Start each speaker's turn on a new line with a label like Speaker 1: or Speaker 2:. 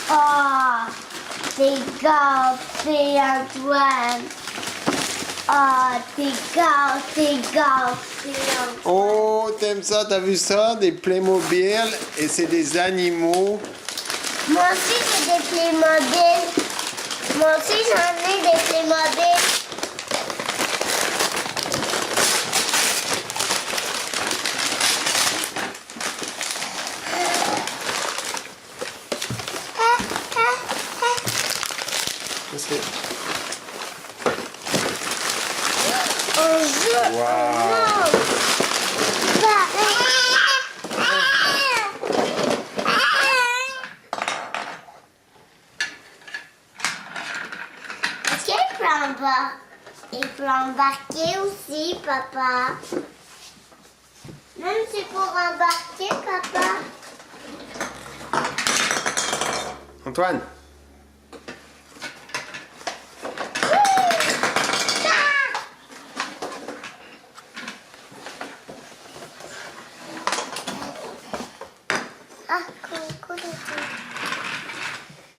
Speaker 1: Oh, t'es gâté, Antoine. Oh, t'es gâté, Antoine.
Speaker 2: Oh, t'aimes ça? T'as vu ça? Des Playmobil et c'est des animaux.
Speaker 1: Moi aussi, j'ai des Playmobil. Moi aussi, j'en ai des Playmobil.
Speaker 2: Qu'est-ce que...
Speaker 1: On joue.
Speaker 2: Wow.
Speaker 1: Est-ce qu'il peut embarquer aussi, papa? Même si pour embarquer, papa?
Speaker 2: Antoine.
Speaker 1: Ah, coucou les filles.